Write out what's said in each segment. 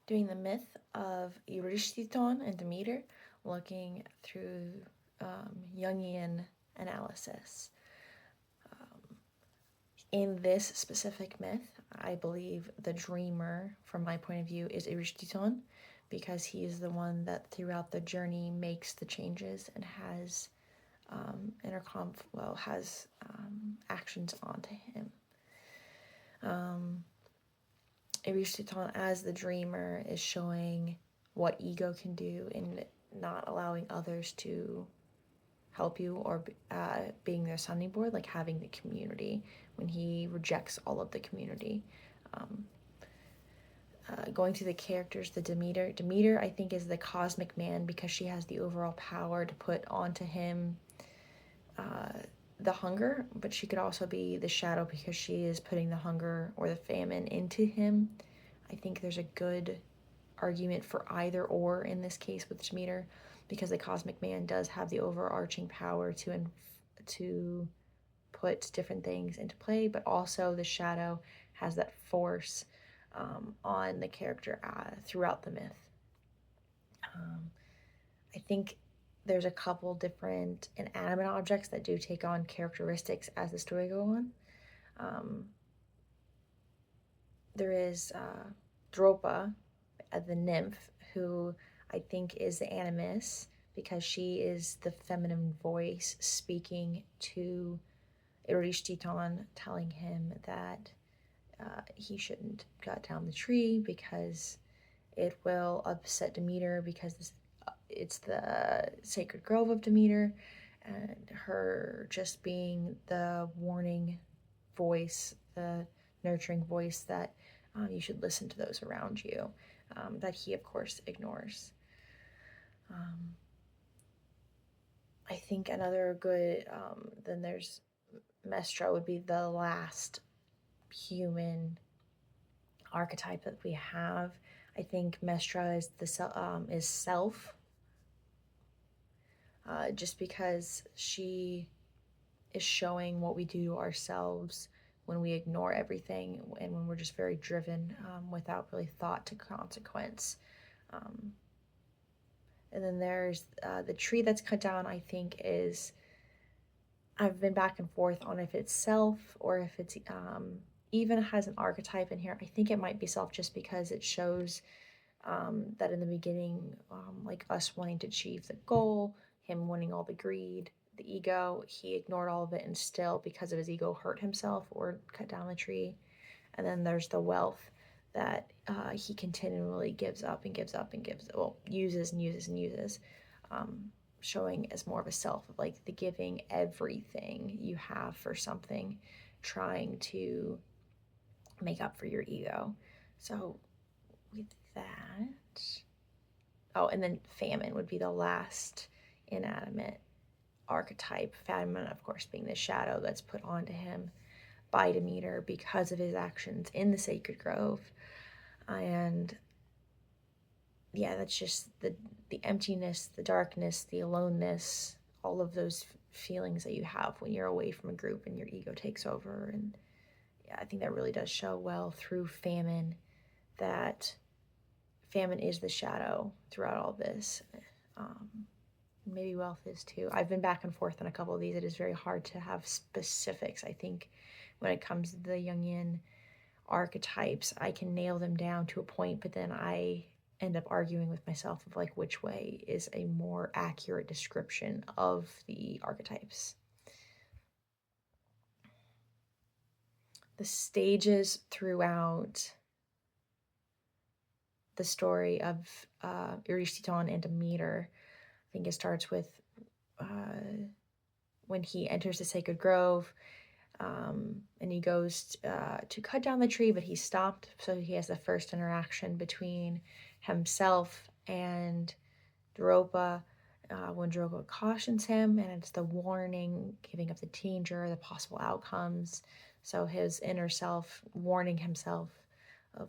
doing the myth of Erysichthon and Demeter, looking through Jungian analysis. In this specific myth, I believe the dreamer, from my point of view, is Erysichthon, because he is the one that throughout the journey makes the changes and has actions onto him. Erysichthon as the dreamer is showing what ego can do in not allowing others to help you, or being their sounding board, like having the community when he rejects all of the community. Going through the characters, the Demeter I think is the cosmic man, because she has the overall power to put onto him the hunger, but she could also be the shadow because she is putting the hunger or the famine into him. I think there's a good argument for either or in this case with Demeter, because the cosmic man does have the overarching power to put different things into play, but also the shadow has that force on the character throughout the myth. I think there's a couple different inanimate objects that do take on characteristics as the story goes on. There is Dropa, the nymph, who I think is the animus, because she is the feminine voice speaking to Erysichthon, telling him that he shouldn't cut down the tree because it will upset Demeter, because it's the sacred grove of Demeter, and her just being the warning voice, the nurturing voice that you should listen to those around you, that he of course ignores. I think another good, then there's Mestra would be the last human archetype that we have. I think Mestra is is self, just because she is showing what we do to ourselves when we ignore everything and when we're just very driven without really thought to consequence. And then there's the tree that's cut down, I think is, I've been back and forth on if it's self or if it's even has an archetype in here. I think it might be self, just because it shows that in the beginning, like us wanting to achieve the goal, him winning all the greed, the ego, he ignored all of it and still, because of his ego, hurt himself or cut down the tree. And then there's the wealth that he continually gives up and gives up and uses and uses and uses, showing as more of a self, of like the giving everything you have for something, trying to make up for your ego. So with that, oh, and then famine would be the last inanimate archetype. Famine, of course, being the shadow that's put onto him by Demeter because of his actions in the sacred grove. And yeah, that's just the emptiness, the darkness, the aloneness, all of those feelings that you have when you're away from a group and your ego takes over. And yeah, I think that really does show well through famine, that famine is the shadow throughout all this. Maybe wealth is too. I've been back and forth on a couple of these. It is very hard to have specifics. I think when it comes to the Jungian archetypes, I can nail them down to a point, but then I end up arguing with myself of like which way is a more accurate description of the archetypes. The stages throughout the story of Erysichthon and Demeter, I think it starts with when he enters the sacred grove, and he goes to cut down the tree, but he's stopped. So he has the first interaction between himself and Dropa, when Dropa cautions him, and it's the warning, giving of the danger, the possible outcomes. So his inner self warning himself of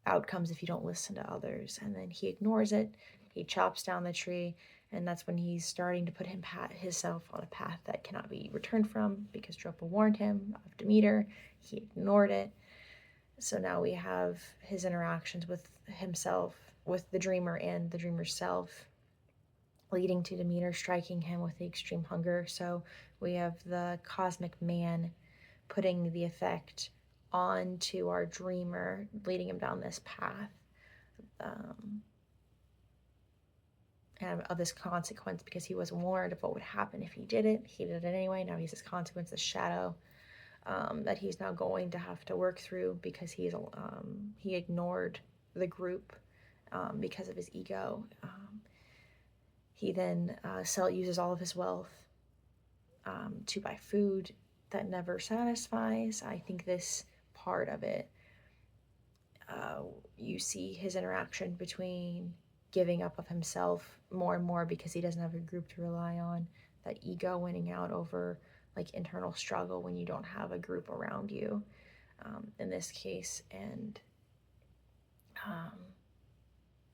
outcomes if you don't listen to others, and then he ignores it. He chops down the tree, and that's when he's starting to put himself on a path that cannot be returned from, because Dropa warned him of Demeter. He ignored it. So now we have his interactions with himself, with the dreamer and the dreamer's self, leading to Demeter striking him with the extreme hunger. So we have the cosmic man putting the effect onto our dreamer, leading him down this path, and of this consequence, because he was warned of what would happen if he did it. He did it anyway. Now he's this consequence, this shadow, that he's now going to have to work through because he ignored the group because of his ego. He then uses all of his wealth to buy food that never satisfies. I think this part of it, you see his interaction between giving up of himself more and more because he doesn't have a group to rely on, that ego winning out over like internal struggle when you don't have a group around you, in this case, and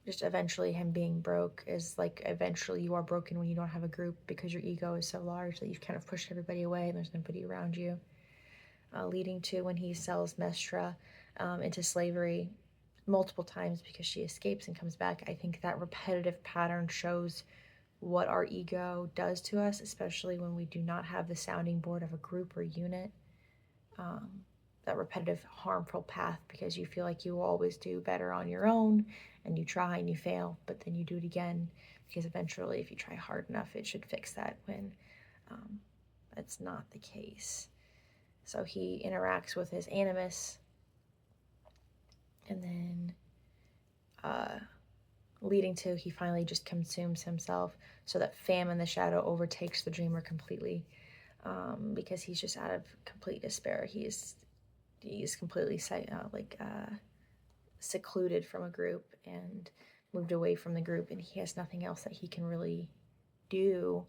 just eventually him being broke is like, eventually you are broken when you don't have a group because your ego is so large that you've kind of pushed everybody away and there's nobody around you, leading to when he sells Mestra into slavery multiple times because she escapes and comes back. I think that repetitive pattern shows what our ego does to us, especially when we do not have the sounding board of a group or unit. That repetitive harmful path, because you feel like you will always do better on your own, and you try and you fail, but then you do it again because eventually if you try hard enough it should fix that, when that's not the case. So he interacts with his animus, and then leading to he finally just consumes himself, so that famine, the shadow, overtakes the dreamer completely, because he's just out of complete despair. He's completely secluded from a group and moved away from the group, and he has nothing else that he can really do.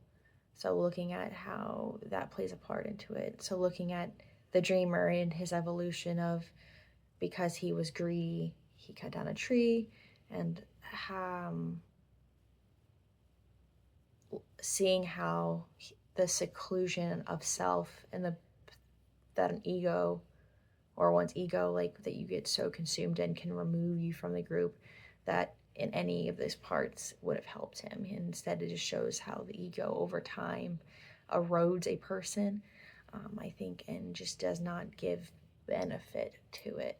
So looking at how that plays a part into it. So looking at the dreamer and his evolution of, because he was greedy, he cut down a tree, and seeing how the seclusion of self and that an ego, or one's ego, like that you get so consumed in, can remove you from the group, that in any of those parts would have helped him. Instead, it just shows how the ego over time erodes a person, I think, and just does not give benefit to it.